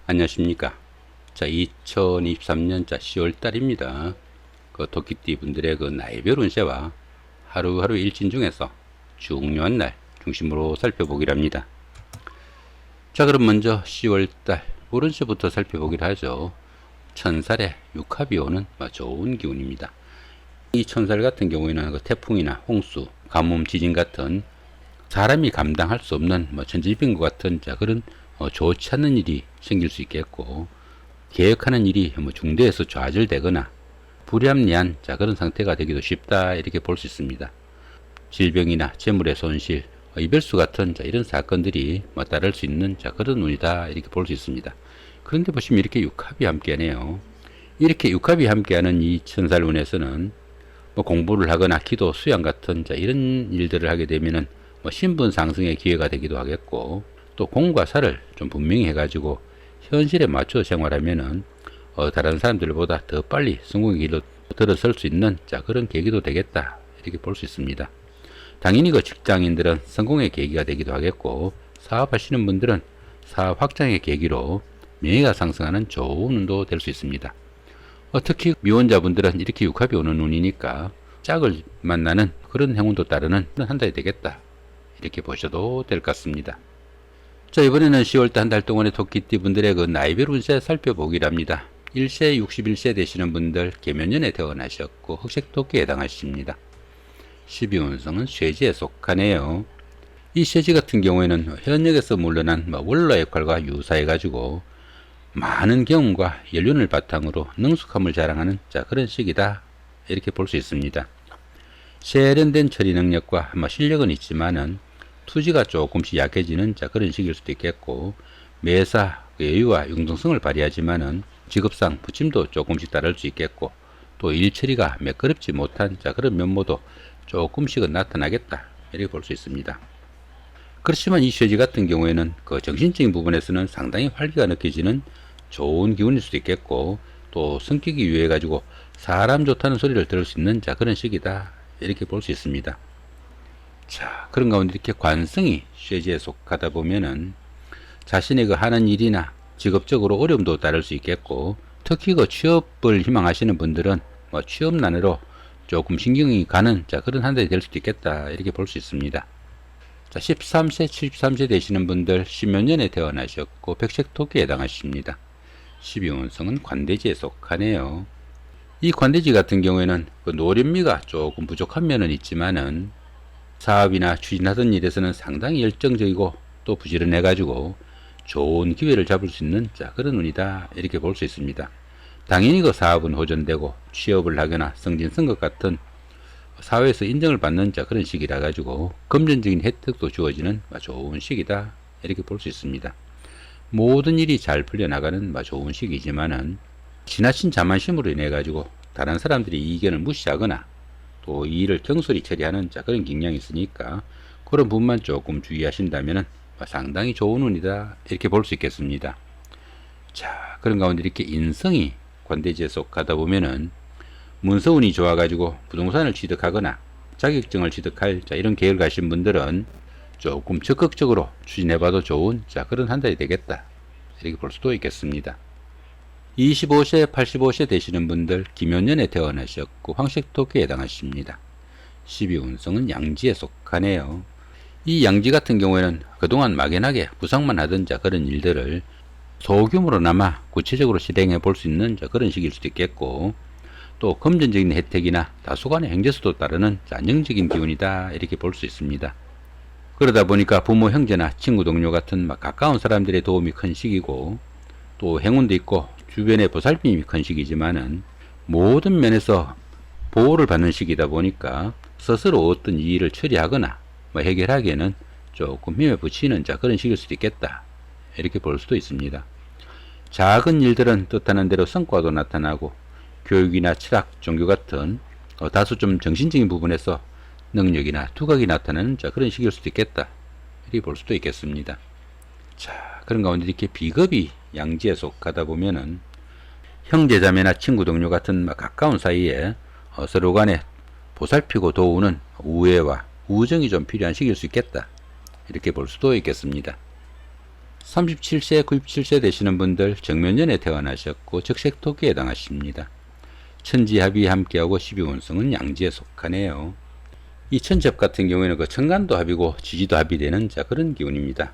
안녕하십니까. 자, 2023년 10월달입니다. 그 토끼띠 분들의 그 나이별 운세와 하루하루 일진 중에서 중요한 날 중심으로 살펴보기로 합니다. 자, 그럼 먼저 10월달 오른세부터 살펴보기로 하죠. 천살에 육합이 오는 좋은 기운입니다. 이 천살 같은 경우에는 그 태풍이나 홍수, 가뭄, 지진 같은 사람이 감당할 수 없는 천지병과 같은 그런 좋지 않은 일이 생길 수 있겠고, 계획하는 일이 중대에서 좌절되거나 불합리한 그런 상태가 되기도 쉽다, 이렇게 볼 수 있습니다. 질병이나 재물의 손실, 이별수 같은 이런 사건들이 따를 수 있는 그런 운이다, 이렇게 볼 수 있습니다. 그런데 보시면 이렇게 육합이 함께하네요. 이렇게 육합이 함께하는 이 천살운에서는 공부를 하거나 기도, 수양 같은 이런 일들을 하게 되면은 신분 상승의 기회가 되기도 하겠고, 또 공과 사를 좀 분명히 해가지고 현실에 맞춰 생활하면은 다른 사람들보다 더 빨리 성공의 길로 들어설 수 있는 그런 계기도 되겠다, 이렇게 볼 수 있습니다. 당연히 그 직장인들은 성공의 계기가 되기도 하겠고, 사업하시는 분들은 사업 확장의 계기로 명예가 상승하는 좋은 운도 될 수 있습니다. 특히 미혼자분들은 이렇게 육합이 오는 운이니까 짝을 만나는 그런 행운도 따르는 한 달이 되겠다, 이렇게 보셔도 될 것 같습니다. 자, 이번에는 10월달 한 달 동안의 토끼띠 분들의 그 나이별 운세 살펴보기로 합니다. 1세 61세 되시는 분들 계면년에 태어나셨고 흑색토끼에 해당하십니다. 12운성은 쇠지에 속하네요. 이 쇠지 같은 경우에는 현역에서 물러난 원로 역할과 유사해가지고 많은 경험과 연륜을 바탕으로 능숙함을 자랑하는 그런 시기다, 이렇게 볼 수 있습니다. 세련된 처리 능력과 실력은 있지만은 투지가 조금씩 약해지는 그런 시기일 수도 있겠고, 매사 여유와 융통성을 발휘하지만은 직업상 부침도 조금씩 따를 수 있겠고, 또 일처리가 매끄럽지 못한 그런 면모도 조금씩은 나타나겠다, 이렇게 볼 수 있습니다. 그렇지만 이 쇠지 같은 경우에는 그 정신적인 부분에서는 상당히 활기가 느껴지는 좋은 기운일 수도 있겠고, 또 성격이 유해해 가지고 사람 좋다는 소리를 들을 수 있는 그런 시기다, 이렇게 볼 수 있습니다. 자, 그런 가운데 이렇게 관성이 쇠지에 속하다 보면은 자신의 그 하는 일이나 직업적으로 어려움도 따를 수 있겠고, 특히 그 취업을 희망하시는 분들은 취업난으로 조금 신경이 가는 그런 한 달이 될 수도 있겠다, 이렇게 볼 수 있습니다. 자, 13세, 73세 되시는 분들 신묘년에 태어나셨고 백색토끼에 해당하십니다. 12운성은 관대지에 속하네요. 이 관대지 같은 경우에는 그 노련미가 조금 부족한 면은 있지만은 사업이나 추진하던 일에서는 상당히 열정적이고 또 부지런해 가지고 좋은 기회를 잡을 수 있는 그런 운이다, 이렇게 볼 수 있습니다. 당연히 그 사업은 호전되고 취업을 하거나 승진 것 같은 사회에서 인정을 받는 그런 시기라 가지고 금전적인 혜택도 주어지는 좋은 시기다, 이렇게 볼 수 있습니다. 모든 일이 잘 풀려나가는 좋은 시기지만은 지나친 자만심으로 인해 가지고 다른 사람들이 이 의견을 무시하거나 또 이 일을 경솔히 처리하는 그런 경향이 있으니까 그런 부분만 조금 주의하신다면은 상당히 좋은 운이다, 이렇게 볼 수 있겠습니다. 자, 그런 가운데 이렇게 인성이 관대지에 속하다 보면은 문서운이 좋아가지고 부동산을 취득하거나 자격증을 취득할 이런 계획을 가신 분들은 조금 적극적으로 추진해봐도 좋은 그런 한 달이 되겠다, 이렇게 볼 수도 있겠습니다. 25세, 85세 되시는 분들 김연년에 태어나셨고 황색토끼에 해당하십니다. 12운성은 양지에 속하네요. 이 양지 같은 경우에는 그동안 막연하게 구상만 하던 그런 일들을 소규모로나마 구체적으로 실행해 볼 수 있는 그런 시기일 수도 있겠고, 또 금전적인 혜택이나 다소간의 행재수도 따르는 안정적인 기운이다, 이렇게 볼 수 있습니다. 그러다 보니까 부모, 형제나 친구, 동료 같은 가까운 사람들의 도움이 큰 시기고, 또 행운도 있고 주변의 보살핌이 큰 시기지만은 모든 면에서 보호를 받는 시기다 보니까 스스로 어떤 일을 처리하거나 해결하기에는 조금 힘에 부치는 그런 시기일 수도 있겠다, 이렇게 볼 수도 있습니다. 작은 일들은 뜻하는 대로 성과도 나타나고 교육이나 철학, 종교 같은 다소 좀 정신적인 부분에서 능력이나 두각이 나타나는 그런 시기일 수도 있겠다, 이렇게 볼 수도 있겠습니다. 자, 그런 가운데 이렇게 비겁이 양지에 속하다 보면은 형제자매나 친구, 동료 같은 가까운 사이에 서로 간에 보살피고 도우는 우애와 우정이 좀 필요한 시기일 수 있겠다, 이렇게 볼 수도 있겠습니다. 37세, 97세 되시는 분들 정면년에 태어나셨고 적색토기에 해당하십니다. 천지합이 함께하고 12운성은 양지에 속하네요. 이 천지합 같은 경우에는 그 천간도 합이고 지지도 합이 되는 그런 기운입니다.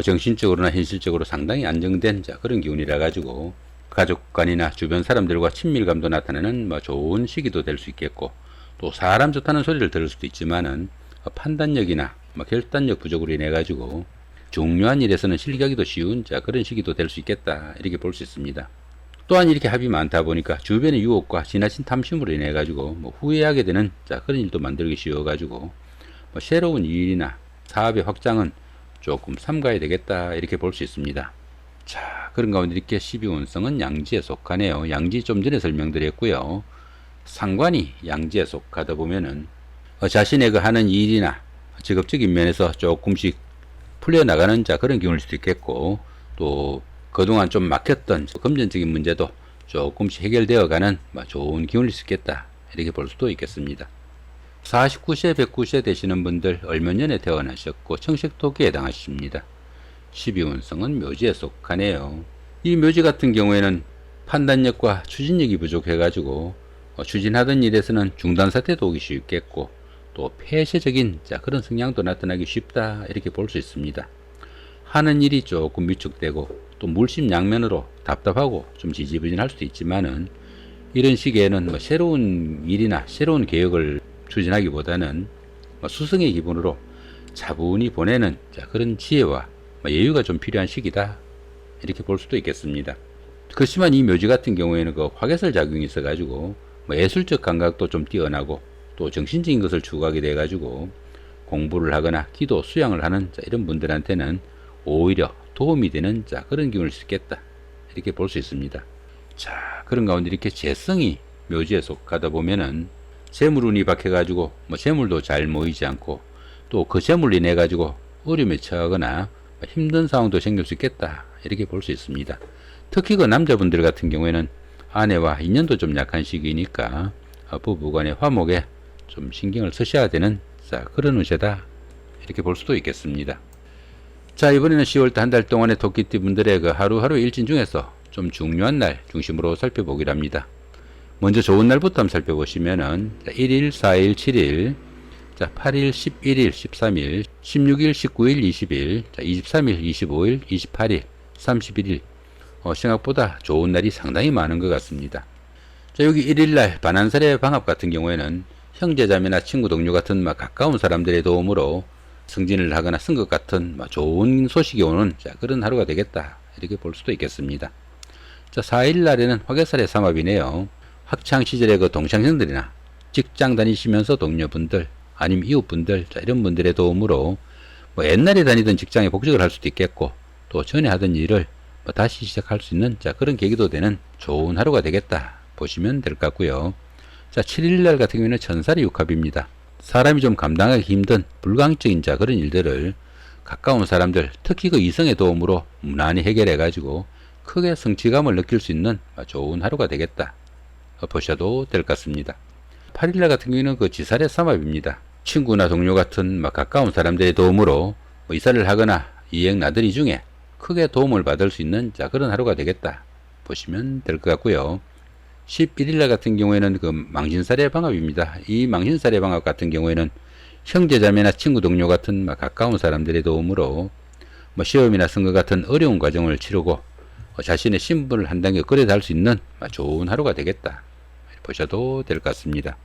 정신적으로나 현실적으로 상당히 안정된 그런 기운이라 가지고 가족 간이나 주변 사람들과 친밀감도 나타나는 좋은 시기도 될 수 있겠고, 또 사람 좋다는 소리를 들을 수도 있지만은 판단력이나 결단력 부족으로 인해 가지고 중요한 일에서는 실기하기도 쉬운 그런 시기도 될 수 있겠다, 이렇게 볼 수 있습니다. 또한 이렇게 합이 많다 보니까 주변의 유혹과 지나친 탐심으로 인해 가지고 후회하게 되는 그런 일도 만들기 쉬워 가지고 새로운 일이나 사업의 확장은 조금 삼가야 되겠다, 이렇게 볼 수 있습니다. 자, 그런 가운데 이렇게 12운성은 양지에 속하네요. 양지 좀 전에 설명드렸고요. 상관이 양지에 속하다 보면은 자신의 그 하는 일이나 직업적인 면에서 조금씩 풀려나가는 그런 기운일 수도 있겠고, 또 그동안 좀 막혔던 금전적인 문제도 조금씩 해결되어가는 좋은 기운일 수 있겠다, 이렇게 볼 수도 있겠습니다. 49세, 109세 되시는 분들 을묘년에 태어나셨고 청색토기에 해당하십니다. 12운성은 묘지에 속하네요. 이 묘지 같은 경우에는 판단력과 추진력이 부족해가지고 추진하던 일에서는 중단 사태도 오기 쉽겠고, 또 폐쇄적인 그런 성향도 나타나기 쉽다, 이렇게 볼 수 있습니다. 하는 일이 조금 위축되고 또 물심양면으로 답답하고 좀 지지부진할 수도 있지만은, 이런 시기에는 새로운 일이나 새로운 계획을 추진하기보다는 수성의 기분으로 차분히 보내는 그런 지혜와 여유가 좀 필요한 시기다, 이렇게 볼 수도 있겠습니다. 그렇지만 이 묘지 같은 경우에는 그 화개설 작용이 있어 가지고 예술적 감각도 좀 뛰어나고 또 정신적인 것을 추구하게 돼 가지고 공부를 하거나 기도 수양을 하는 이런 분들한테는 오히려 도움이 되는 그런 기운일 수 있겠다, 이렇게 볼 수 있습니다. 자, 그런 가운데 이렇게 재성이 묘지에 속하다 보면은 재물운이 박혀 가지고 재물도 잘 모이지 않고 또 그 재물로 인해 가지고 어려움에 처하거나 힘든 상황도 생길 수 있겠다, 이렇게 볼 수 있습니다. 특히 그 남자분들 같은 경우에는 아내와 인연도 좀 약한 시기니까 부부간의 화목에 좀 신경을 쓰셔야 되는 그런 운세다, 이렇게 볼 수도 있겠습니다. 자, 이번에는 10월달 한 달 동안의 토끼띠 분들의 그 하루하루 일진 중에서 좀 중요한 날 중심으로 살펴보기로 합니다. 먼저 좋은 날부터 한번 살펴보시면은 1일, 4일, 7일, 8일, 11일, 13일, 16일, 19일, 20일, 23일, 25일, 28일, 31일. 생각보다 좋은 날이 상당히 많은 것 같습니다. 자, 여기 1일날 반환살의 방합 같은 경우에는 형제자매나 친구 동료 같은 가까운 사람들의 도움으로 승진을 하거나 쓴 것 같은 좋은 소식이 오는 그런 하루가 되겠다, 이렇게 볼 수도 있겠습니다. 자, 4일날에는 화개살의 삼합이네요. 학창시절의 그 동창생들이나 직장 다니시면서 동료분들 아니면 이웃분들 이런 분들의 도움으로 옛날에 다니던 직장에 복직을 할 수도 있겠고, 또 전에 하던 일을 다시 시작할 수 있는 그런 계기도 되는 좋은 하루가 되겠다 보시면 될 것 같고요. 자, 7일날 같은 경우에는 천살의 육합입니다. 사람이 좀 감당하기 힘든 불가항적인 그런 일들을 가까운 사람들, 특히 그 이성의 도움으로 무난히 해결해 가지고 크게 성취감을 느낄 수 있는 좋은 하루가 되겠다 보셔도 될 것 같습니다. 8일날 같은 경우에는 그 지살의 삼합입니다. 친구나 동료 같은 가까운 사람들의 도움으로 이사를 하거나 이행 나들이 중에 크게 도움을 받을 수 있는 그런 하루가 되겠다 보시면 될 것 같고요. 11일날 같은 경우에는 그 망신살의 방합입니다. 이 망신살의 방합 같은 경우에는 형제자매나 친구 동료 같은 가까운 사람들의 도움으로 시험이나 선거 같은 어려운 과정을 치르고 자신의 신분을 한 단계 끌어달 수 있는 좋은 하루가 되겠다 보셔도 될 것 같습니다.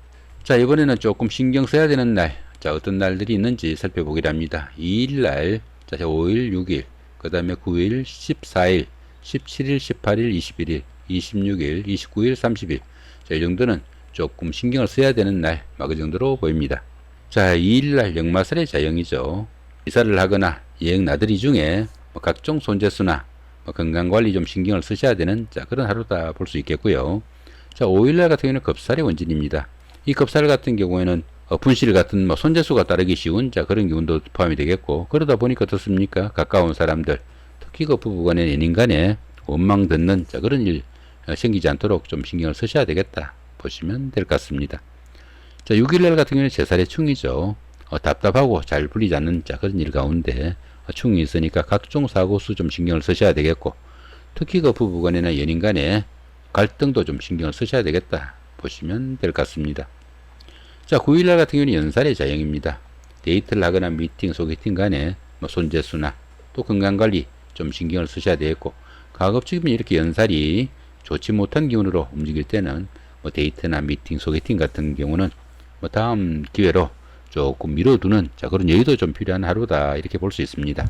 자, 이번에는 조금 신경 써야 되는 날, 어떤 날들이 있는지 살펴보기로 합니다. 2일날, 5일, 6일, 그 다음에 9일, 14일, 17일, 18일, 21일, 26일, 29일, 30일. 이 정도는 조금 신경을 써야 되는 날, 그 정도로 보입니다. 자, 2일날 역마살의 자영이죠. 이사를 하거나 여행 나들이 중에 각종 손재수나 건강관리 좀 신경을 쓰셔야 되는 그런 하루다 볼 수 있겠고요. 자, 5일날 같은 경우는 겁살의 원진입니다. 이 겁살 같은 경우에는 분실 같은 손재수가 따르기 쉬운 그런 기운도 포함이 되겠고, 그러다 보니까 어떻습니까? 가까운 사람들, 특히 그 부부간의 연인간에 원망 듣는 그런 일 생기지 않도록 좀 신경을 쓰셔야 되겠다 보시면 될 것 같습니다. 자, 6일날 같은 경우는 제살의 충이죠. 답답하고 잘 풀리지 않는 그런 일 가운데 충이 있으니까 각종 사고수 좀 신경을 쓰셔야 되겠고, 특히 그 부부간이나 연인 간에 갈등도 좀 신경을 쓰셔야 되겠다 보시면 될 것 같습니다. 자, 9일날 같은 경우는 연살의 자영입니다. 데이트를 하거나 미팅, 소개팅 간에 손재수나 또 건강관리 좀 신경을 쓰셔야 되겠고, 가급적이면 이렇게 연살이 좋지 못한 기운으로 움직일 때는 데이트나 미팅, 소개팅 같은 경우는 다음 기회로 조금 미뤄두는 그런 여유도 좀 필요한 하루다 이렇게 볼 수 있습니다.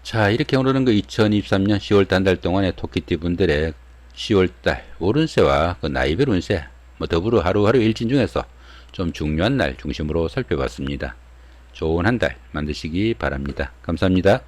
자, 이렇게 오늘은 그 2023년 10월 한 달 동안의 토끼띠 분들의 10월달 오른세와 그 나이별 운세 더불어 하루하루 일진 중에서 좀 중요한 날 중심으로 살펴봤습니다. 좋은 한 달 만드시기 바랍니다. 감사합니다.